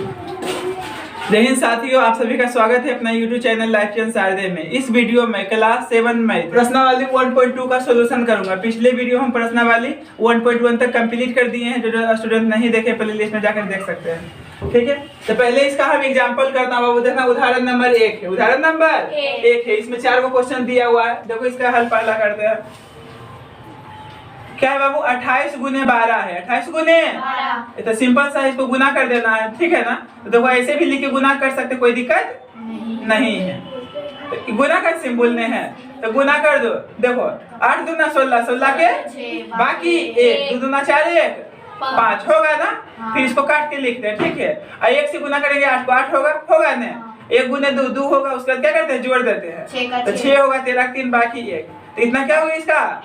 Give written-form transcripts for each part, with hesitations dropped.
जय हिंद साथियों, आप सभी का स्वागत है अपना YouTube चैनल लाइफ चेंज शारदे में। इस वीडियो में क्लास 7 में प्रश्नावली 1.2 का सॉल्यूशन करूंगा। पिछले वीडियो हम प्रश्नावली 1.1 तक कंप्लीट कर दिए हैं। जो स्टूडेंट नहीं देखे प्लेलिस्ट में जाकर देख सकते हैं, ठीक है। तो पहले इसका हम एग्जांपल करना होगा। देखना उदाहरण नंबर 1 है। उदाहरण नंबर 1 है। इसमें 4 को क्वेश्चन दिया हुआ है। देखो इसका हल पहला करते हैं। क्या है बाबू? 28 गुने 12 है। 28 गुने 12 तो सिंपल सा इसको गुना कर देना है, ठीक है ना। तो देखो ऐसे भी लिख के गुना कर सकते, कोई दिक्कत नहीं है। तो गुना का सिंबल ने है तो गुना कर दो। देखो 8 दूना 16, 16 के बाकी 1, 2 दूना 4, 1 5 होगा ना। फिर इसको काट के लिखते हैं, ठीक है। और 1 से गुना करेंगे 8 को 8 होगा ना। 1 गुने 2 2 होगा। उसके बाद क्या करते हैं? जोड़ देते हैं। तो 6 होगा, 13 3 बाकी 1। तो इतना क्या होगा? इसका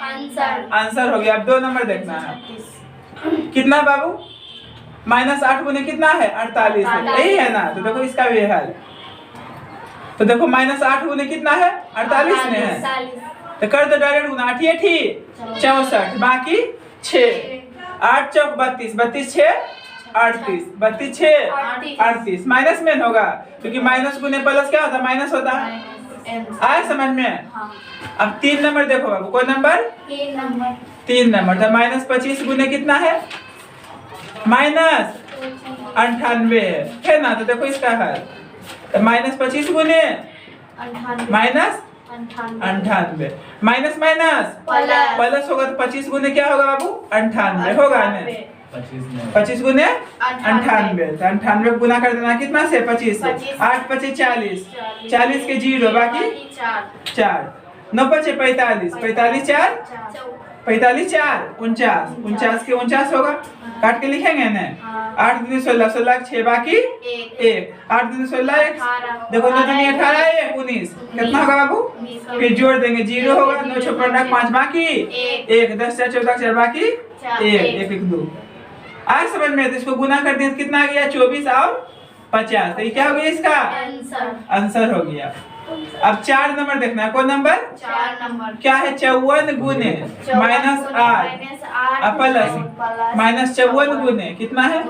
आंसर हो गया। अब 2 नंबर देखना है। कितना बाबू? -8 गुने कितना है? 48 है, यही है ना। तो देखो इसका भी हल। तो देखो -8 गुने कितना है? 48 में है। तो कर दो डायरेक्ट गुना। 8 64 बाकी 6। 8 चौक 32, 32 6 38, 32 6 38। माइनस में होगा क्योंकि माइनस गुने प्लस क्या होता है? माइनस होता है। आया समझ में? अब 3 नंबर देखो बाबू। कौन नंबर? 3 नंबर। तो -25 गुने कितना है? -98 है ना। तो देखो इसका हल। तो -25 गुने -98 माइनस प्लस होगा। तो 25 गुने क्या होगा बाबू? 98 होगा ना। 25 गुने 98। तो 98 गुना कर देना कितना से? 25 से। 8 25 40, 40 के 0 बाकी 4, 9 5 45, 45 4 45 4 49, 49 के 49 होगा। काट के लिखेंगे ना। 8 दूनी 16, 16 के 6 बाकी 1, 8 दूनी 16 1। देखो 9 दूनी 18 1 19। कितना होगा बाबू? फिर जोड़ देंगे 0 होगा। 9 6 5 5 बाकी 1, 10 4 14 4 बाकी 1 1 2। आज समझ में? तो इसको गुना कर दिया तो कितना आ गया? 24 और 50। तो ये क्या हो गया? इसका आंसर हो गया। अब 4 नंबर देखना है। कौन नंबर? 4 नंबर। क्या है? 54 गुने -8 प्लस -54 गुने कितना है?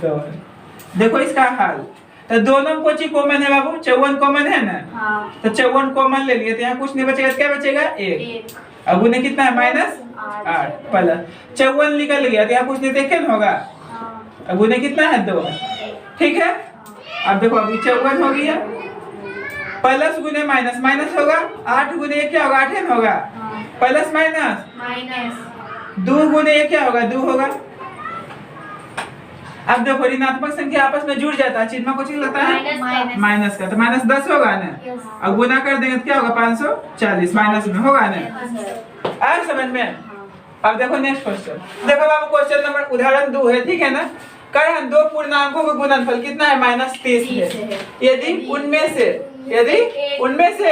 2। देखो इसका हाल। तो दोनों को ची कॉमन है बाबू। 54 कॉमन है ना। तो 54 कॉमन ले लिए तो यहाँ कुछ नहीं बचेगा। क्या बचेगा? 1। अब गुने कितना है? -8 प्लस 54 निकल गया तो यहाँ कुछ नहीं देखे ना होगा। अब गुने कितना है? 2, ठीक है। अब देखो अभी 54 हो गया। प्लस गुने माइनस, माइनस होगा। 8 गुने 1 क्या होगा? 8 होगा। प्लस माइनस 2 गुने 1 क्या होगा? 2 होगा। अब देखो ऋणात्मक संख्या आपस में जुड़ जाता है। चिन्ह को चिन्ह लगता है माइनस का। तो -10 होगा ना। अब गुना कर देंगे तो क्या होगा? 540 माइनस में होगा ना। आया समझ में? अब देखो नेक्स्ट क्वेश्चन। देखो बाबू क्वेश्चन नंबर उदाहरण 2 है, ठीक है ना। कह हम 2 पूर्णांकों का गुणनफल कितना है? -30 है। यदि उनमें से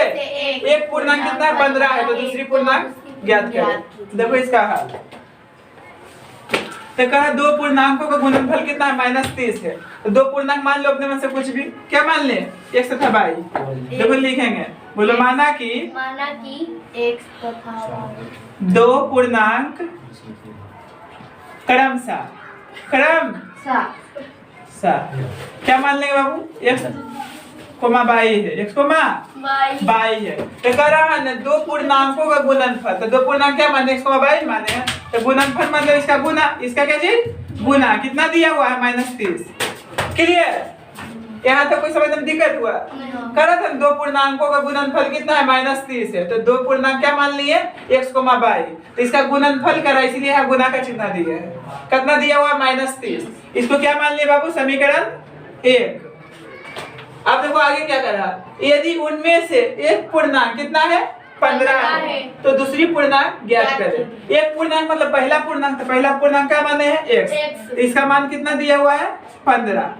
एक पूर्णांक कितना है? 15 है। तो दूसरी पूर्णांक ज्ञात करें। देखो इसका हल। तो कहा 2 पूर्णांकों का गुणनफल कितना है? -30 है। तो 2 पूर्णांक मान लो अपने में से कुछ भी। क्या मान ले? x तथा y। देखो लिखेंगे। बोलो माना कि x तथा 2 पूर्णांक क्रमशः क्या मान लेंगे बाबू? x कोमा y है। x कोमा y है। तो कह रहा है ना 2 पूर्णांकों का गुणनफल। तो 2 पूर्णांक क्या माने? x कोमा y माने हैं। तो गुणनफल मतलब इसका गुना। इसका क्या चीज? गुना। कितना दिया हुआ है? -30। क्लियर? यहाँ तो कोई समझ में दिक्कत हुआ? कह रहा था 2 पूर्णांकों का गुणनफल कितना है? -30 है। तो 2 पूर्णांक क्या मान लिए? x comma y। तो इसका गुणनफल करा, इसलिए यहाँ गुना का चिन्ह दिया है। कितना दिया हुआ? -30। इसको क्या मान लिए बाबू? समीकरण 1। अब देखो आगे क्या कर रहा। यदि उनमें से एक पूर्णांक कितना है? 15 है। तो दूसरी पूर्णांक ज्ञात करें। एक पूर्णांक मतलब पहला पूर्णांक। तो पहला पूर्णांक क्या माने हैं? x। तो इसका मान कितना दिया हुआ है? 15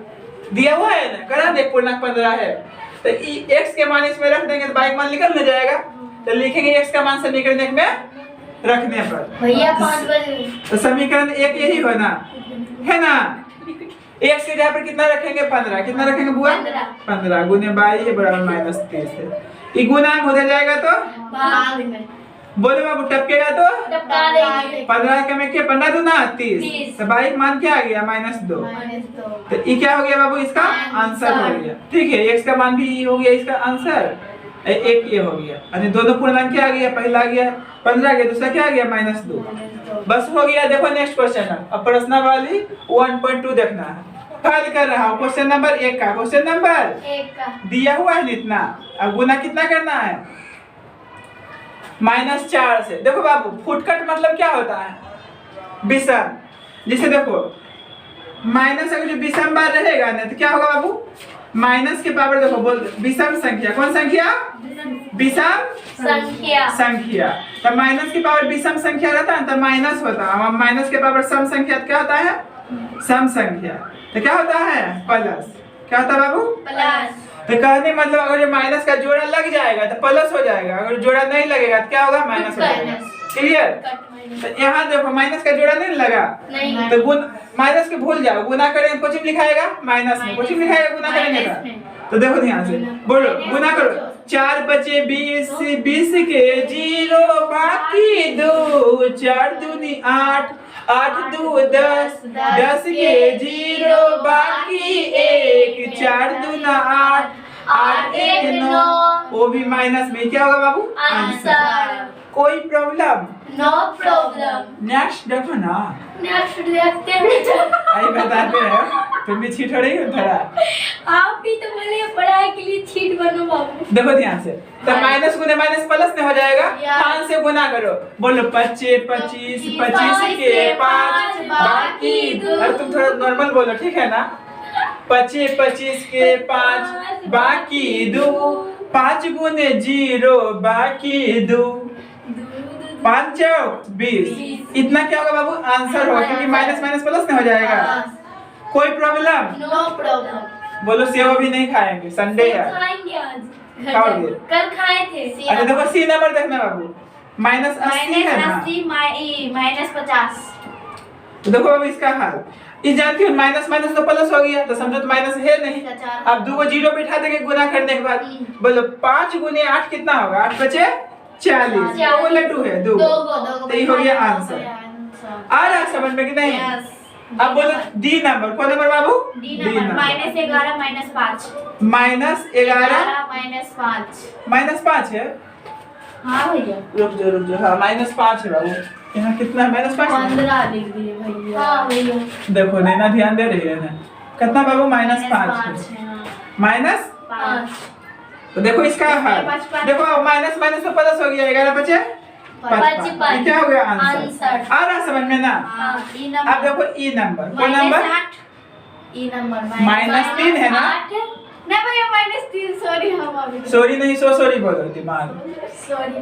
दिया हुआ है ना। करा देख पूर्णांक 15 है। तो x के मान इसमें रख देंगे तो y मान निकल न जाएगा। तो लिखेंगे x का मान समीकरण 1 में रखने पर भैया 5 बजे। तो समीकरण 1 यही होना है ना। x के जगह पर कितना रखेंगे? 15। कितना रखेंगे बुआ? 15 गुने y बराबर -30 है। ये गुणांक हो जाएगा तो बोले बाबू टपकेगा तो टपका देंगे। 15 के में के 15 दूना 30, तो बाई मान क्या आ गया -2। तो ये क्या हो गया बाबू, इसका आंसर हो गया। ठीक है, x का मान भी ये हो गया इसका आंसर, एक ये हो गया, यानी दोनों पूर्णांक क्या आ गया, पहला आ गया 15 गया, दूसरा क्या आ गया -2। बस हो गया। देखो नेक्स्ट क्वेश्चन, अब प्रश्नावली 1.2 देखना है। हल कर रहा हूँ क्वेश्चन नंबर 1 का। क्वेश्चन नंबर 1 का दिया हुआ है इतना, अब गुना कितना करना है, -4 से। देखो बाबू फुटकट मतलब क्या होता है, विषम। जैसे देखो माइनस अगर जो विषम बार रहेगा ना तो क्या होगा बाबू, माइनस के पावर देखो बोल विषम संख्या, कौन संख्या, विषम संख्या। तो माइनस के पावर विषम संख्या रहता है तो माइनस होता है, माइनस के पावर सम संख्या क्या होता है, सम संख्या। तो क्या होता है, प्लस। क्या होता है बाबू, प्लस। तो कहने मतलब अगर माइनस का जोड़ा लग जाएगा तो प्लस हो जाएगा, अगर जोड़ा नहीं लगेगा तो क्या होगा, माइनस हो जाएगा। क्लियर। तो यहाँ देखो माइनस का जोड़ा नहीं लगा नहीं। तो गुण माइनस के भूल जाओ, गुना करेंगे कोचिंग लिखाएगा माइनस में, कोचिंग लिखाएगा गुना करेंगे तो देखो ध्यान से बोलो, गुना करो। 4 बचे 20, 20 के 0 बाकी 2, 4 दूनी 8, 8 2 10, 10 के 0 बाकी 1, 4 दूना 8, 8 1 9, वो भी माइनस में। क्या होगा बाबू, आंसर। कोई प्रॉब्लम, नो प्रॉब्लम। नेक्स्ट देखो ना, नेक्स्ट देखते हैं। आई बताते हैं, तुम भी चीट हो रही हो थोड़ा। आप भी तो बोले पढ़ाई के लिए चीट बनो बाबू। देखो ध्यान से, तो माइनस गुने माइनस प्लस में हो जाएगा, 5 से गुना करो। बोलो 25 25 25 के 5 बाकी 2। अरे तुम थोड़ा नॉर्मल बोलो, ठीक है ना। 25 25 के 5 बाकी 2, 5 गुने 0 बाकी 2, 5 चौक 20। इतना क्या होगा बाबू, आंसर होगा, क्योंकि माइनस माइनस प्लस में हो जाएगा। कोई प्रॉब्लम, नो प्रॉब्लम। बोलो सेव भी नहीं खाएंगे, संडे है, खाएंगे आज। खाओगे? कल खाए थे। अरे देखो सी नंबर देखना बाबू, -80 है ना, -50। तो देखो बाबू इसका हाल, ये जानती हो माइनस माइनस तो प्लस हो गया, तो समझो तो माइनस है नहीं। अब 2 को 0 बिठा देंगे गुना करने के बाद। बोलो 5 गुने 8 कितना होगा, 8 बचे 40, वो लड्डू है 2, तो ये हो गया आंसर। आ रहा समझ में कि नहीं। अब बोलो डी नंबर, कौन नंबर बाबू, डी नंबर। -11 -5 -11 -5 -5 है। हाँ भैया, रुक जाओ, हाँ -5 है बाबू। यहाँ कितना है, -5 15 लिख दिए भैया। हाँ भैया, देखो नैना ध्यान दे रही है ना, कितना बाबू, -5 -5। तो देखो इसका हाल, देखो माइनस माइनस में प्लस हो गया, 11 बचे 55। क्या हो गया आंसर, आ रहा समझ में ना। अब देखो ई नंबर, कौन नंबर, ई नंबर -3 है ना, नहीं भैया -3, सॉरी। हम अभी सॉरी नहीं, सॉरी बोलो दिमाग। सॉरी।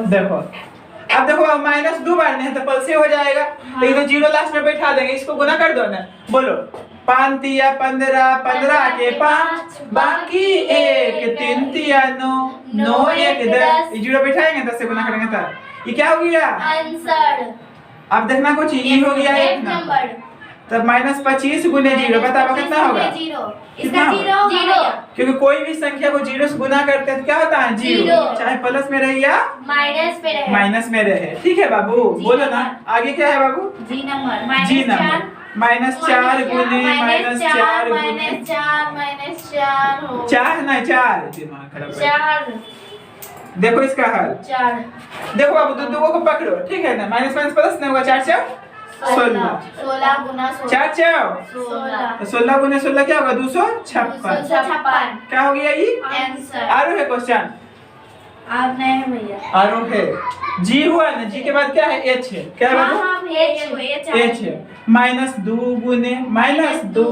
देखो अब देखो अब -2 बार नहीं है तो प्लस हो जाएगा, तो इधर 0 लास्ट में बैठा देंगे, इसको गुना कर दो ना। बोलो 5 तिया 15, 15 के 5 बाकी 1, 3 तिया 9, 9 1 10, 0 बैठाएंगे 10 से गुना करेंगे तो ये क्या हो गया आंसर। अब देखना कुछ ये हो गया 1 नंबर, तब -25 गुने 0 बताओ कितना होगा, इसका 0, क्योंकि कोई भी संख्या को 0 से गुना करते हैं तो क्या होता है 0, चाहे प्लस में रहे या माइनस में रहे। ठीक है बाबू, बोलो ना आगे क्या है बाबू, जी नंबर -4 गुने -4 -4 4 ना 4, दिमाग खराब है। 4 देखो इसका हल, 4 देखो बाबू दो को पकड़ो, ठीक है ना, माइनस माइनस प्लस नहीं होगा, 4 4 16, 16 गुना 4 4 16, 16 गुने 16 क्या होगा 256। 256 क्या हो गया ये आंसर। आरो है क्वेश्चन, आप नहीं है भैया, आरो है, जी हुआ ना, जी के बाद क्या है एच है, क्या है बाबू एच है, -2 गुने -2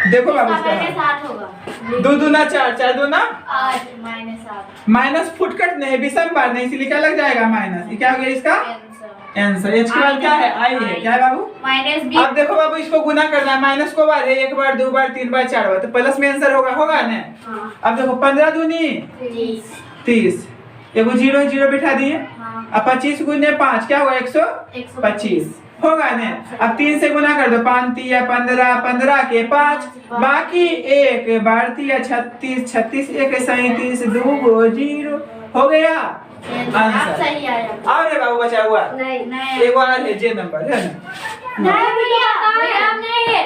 देखो बाबू इसका 8 होगा, 2 दूना 4, 4 दूना 8 -8 माइनस फुटकट नहीं, विषम बार नहीं, इसलिए क्या लग जाएगा माइनस। ये क्या हो गया इसका आंसर। एच के बाद क्या है आई है, क्या है बाबू -20। अब देखो बाबू इसको गुना करना है, माइनस को बार है, 1 बार 2 बार 3 बार 4 बार, तो प्लस में आंसर होगा ना। अब देखो 15 दूनी 30, एगो 0 0 बिठा दिए। अब 25 गुने 5 क्या होगा 125, होगा ना। अब 3 से गुना कर दो, 5 3 15, 15 के 5, बाकी 1 12 36, 36 1 37, 2 0 हो गया आंसर। सही आया। और रे बाबू बचा हुआ नहीं एक और है, जे नंबर है ना। भैया, भैया नहीं है,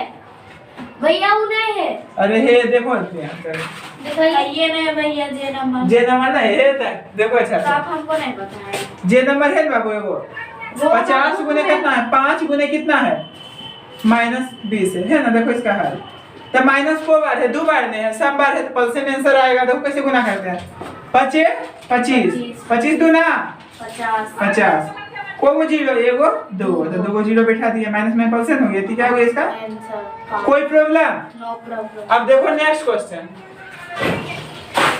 भैया वो नहीं है। अरे हे देखो ये नहीं भैया, जे नंबर। जे नंबर नहीं है तक देखो। अच्छा तो आप हमको नहीं बताए। जे नंबर है ना बाबू एगो 50 गुने कितना है, 5 गुने कितना है -20 है ना। देखो इसका हल तो माइनस को बार है, 2 बार नहीं है, सब बार है तो पल से आंसर आएगा। देखो कैसे गुना करते हैं, 25 25 दूना 50 को जीरो एगो 2 तो 2 जीरो बैठा दिया, माइनस में परसेंट हो गया। ठीक है इसका कोई प्रॉब्लम। No problem. अब देखो नेक्स्ट क्वेश्चन।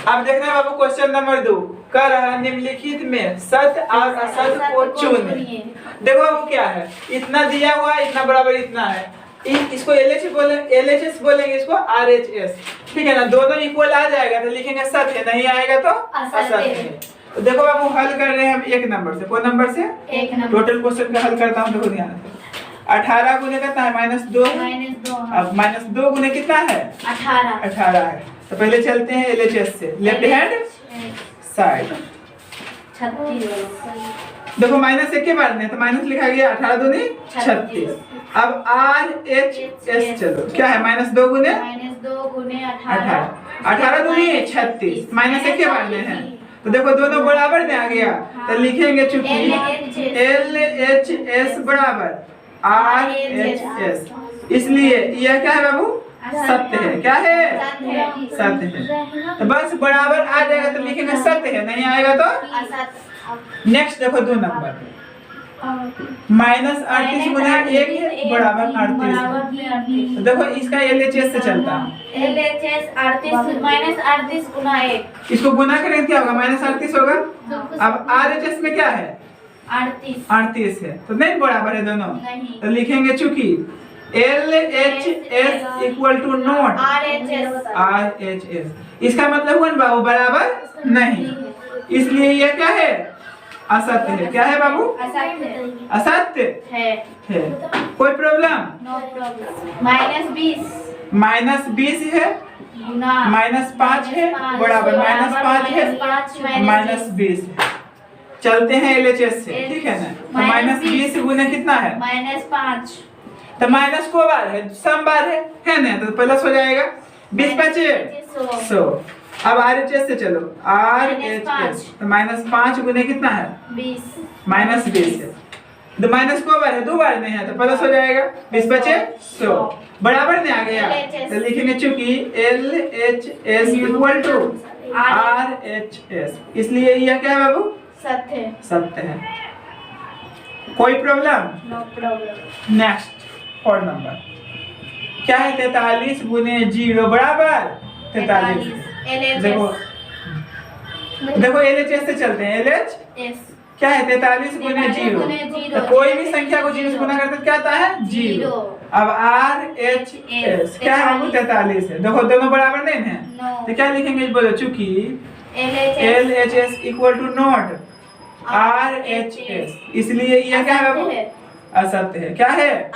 अब देखना बाबू क्वेश्चन नंबर 2 कर रहा निम्नलिखित में सत्य और असत्य को चुनिए। देखो बाबू क्या है, इतना दिया हुआ है, इतना बराबर इतना है, इसको LHS बोलेंगे, इसको RHS। ठीक है ना, दोनों इक्वल आ जाएगा तो लिखेंगे सत्य, नहीं आएगा तो असत्य है। तो देखो बाबू हल कर रहे हैं हम 1 नंबर से। कौन नंबर से? 1 नंबर। टोटल क्वेश्चन का हल करता हूं, देखो ध्यान से। 18 गुने कितना है -2। अब -2 गुने कितना है 18 है। तो पहले चलते हैं LHS से, लेफ्ट हैंड साइड। 36। देखो -1 के बार में तो माइनस लिखा गया, 18 दूनी 36। अब RHS चलो क्या है -2 गुने 18, 18 दूनी 36, -1 के बार में है तो देखो दोनों बराबर में आ गया। तो लिखेंगे चूंकि LHS बराबर RHS, इसलिए यह क्या है बाबू सत्य है। क्या है? सत्य है। तो बस बराबर आ जाएगा तो लिखेंगे सत्य है, नहीं आएगा तो नेक्स्ट देखो 2 नंबर -38 गुना 1 है बराबर 38। तो देखो इसका LHS से चलता है। LHS 38 -38 गुना 1। इसको गुना करेंगे क्या होगा -38 होगा। अब RHS में क्या है 38 है तो नहीं बराबर है दोनों। तो लिखेंगे चूंकि LHS equal to not RHS, इसका मतलब हुआ बाबू बराबर नहीं, इसलिए यह क्या है असत्य है। क्या है बाबू असत्य है। कोई प्रॉब्लम? No problem. -20 है -5 है बराबर -5 है -20 है। चलते हैं LHS से, ठीक है ना। तो -20 गुने कितना है -5, तो माइनस को बार है, सम बार है ना, तो प्लस हो जाएगा 20 5 100। अब RHS से चलो, RHS तो -5 गुने कितना है 20 -20 है। तो माइनस को बार है, 2 बार नहीं है तो प्लस हो जाएगा 20 5 100 बराबर में आ गया। तो लिखेंगे चूंकि LHS इक्वल टू RHS, इसलिए यह क्या है बाबू सत्य है। कोई problem? No problem. Next 4 number क्या है 43 गुने 0 बराबर 43। देखो LHS से चलते हैं। LHS क्या है 43 गुने 0, तो कोई भी संख्या को 0 से गुना करते तो क्या आता है 0। अब RHS क्या है बाबू 43 है। देखो दोनों बराबर नहीं है तो क्या लिखेंगे बोलो, चूंकि LHS equal to not RHS, इसलिए यह क्या है बाबू असत्य है। क्या है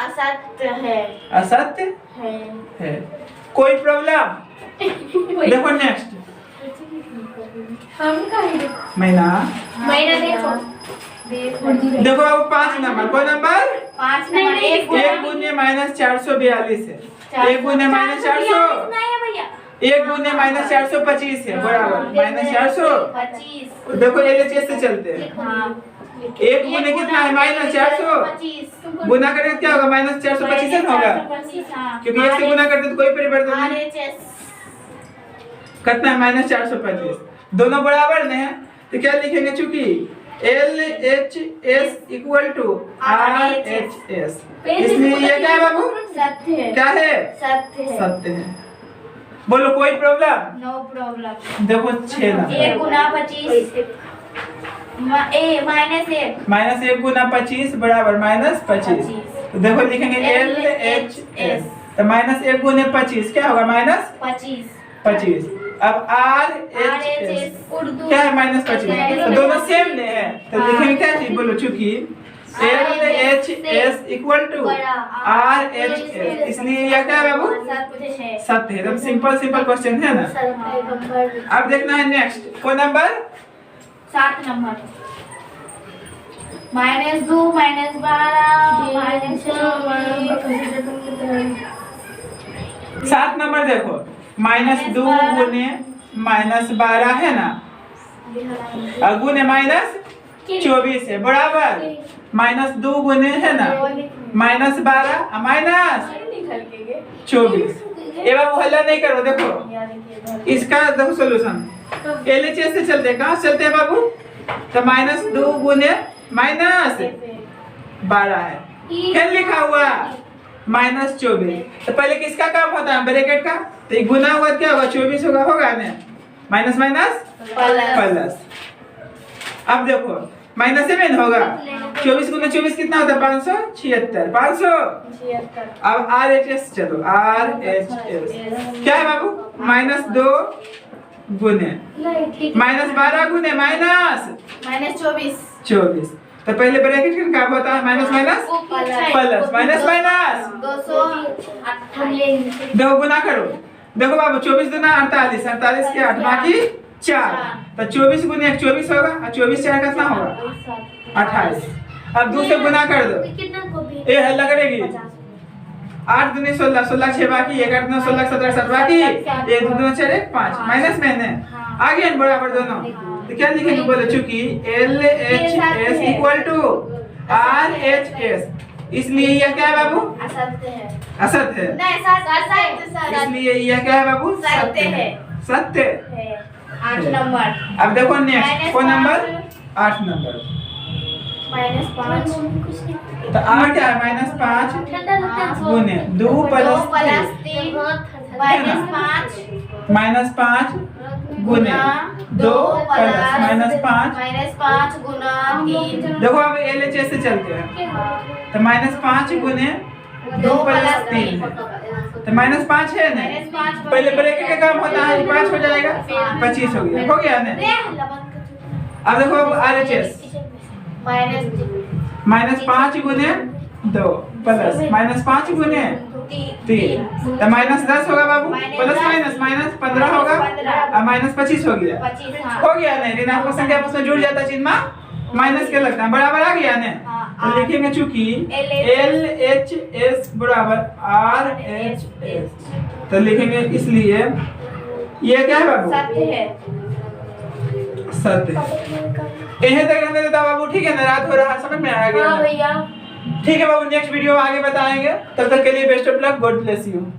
असत्य है। कोई प्रॉब्लम? देखो नेक्स्ट महीना देखो अब 5 नंबर। कोई नंबर 5 नंबर 1 गुने -442 है। 1 गुने -400, 1 गुने -425 है बराबर -425। देखो LHS से चलते हैं। 1 गुने कितना है -400, गुना करेंगे क्या होगा -425 होगा, क्योंकि 1 से गुना करते तो कोई परिवर्तन नहीं। कितना है -425, दोनों बराबर में है तो क्या लिखेंगे चूंकि LHS इक्वल टू RHS, इसलिए ये क्या है बाबू क्या है सत्य है। बोलो कोई प्रॉब्लम? No problem. देखो 6 नंबर 1 गुना 25 -1 गुना 25 बराबर -25। तो देखो लिखेंगे LHS तो -1 गुने 25 क्या होगा -25। अब RHS क्या है -25, तो दोनों सेम ने है तो लिखेंगे क्या चीज बोलो, चूंकि LHS इक्वल टू RHS, इसलिए यह क्या है बाबू? सत्य है। एकदम सिंपल क्वेश्चन है ना। अब देखना है next phone number 7 number -2 -12 7 number देखो, -2 गुने -12 है ना, और गुने -24 है, बराबर -2 गुने है ना -12 -24। ये बाबू हल्ला नहीं करो, देखो इसका देखो सोल्यूशन LHS से चलते, कहाँ चलते हैं बाबू? तो -2 गुने -12 है, फिर लिखा हुआ -24। तो पहले किसका काम होता है? ब्रैकेट का। तो ये गुना हुआ क्या होगा? 24 होगा ना, माइनस प्लस। अब देखो माइनस में होगा, 24 गुना 24 कितना होता है? 576। 500। अब RHS चलो, RHS क्या है बाबू? -2 गुने -12 गुने -24। तो पहले ब्रैकेट का क्या होता है? माइनस देखो गुना करो, देखो बाबू 24 दुना 48, 48 के 8 बाकी 4, तो 24 गुने 24 होगा, और 24 4 कितना होगा? 28। अब 2 से गुना कर दो, ये हल्ला करेगी। 8 दुनी 16, 16 6 बाकी, 1 8 9 16 17 7 बाकी, 1 2 4 1 5, माइनस में है आगे बराबर दोनों। तो क्या लिखेंगे? बोले चूंकि LHS इक्वल टू RHS, इसलिए यह क्या है बाबू? असत्य है। इसलिए यह क्या है बाबू? सत्य। 8 नंबर अब देखो नेक्स्ट फोन नंबर 8 नंबर। -5 तो 8 क्या है? -5 गुने 2 + 3 -5 गुने 2 + -5 गुना 3। देखो अब LHS से चलते हैं, तो -5 गुने 2 + 3 तो -5 है ना, पहले ब्रैकेट का काम होता है, 5 हो जाएगा, 25 हो गया ना। अब देखो अब RHS -5 गुने 2 प्लस -5 गुने 3, तो -10 होगा बाबू, प्लस माइनस 15 होगा, और -25 हो गया नहीं, ऋणात्मक संख्या आपस में जुड़ जाता है, चिन्ह माइनस के लगता है, बराबर आ गया ना। तो लिखेंगे चूंकि LHS बराबर RHS, तो लिखेंगे इसलिए ये क्या है बाबू? सत्य। यही तक रहने देता बाबू, ठीक है ना? रात हो रहा है, समझ में आ गया? हाँ भैया। ठीक है बाबू, नेक्स्ट वीडियो आगे बताएंगे, तब तक के लिए best of luck, God bless you.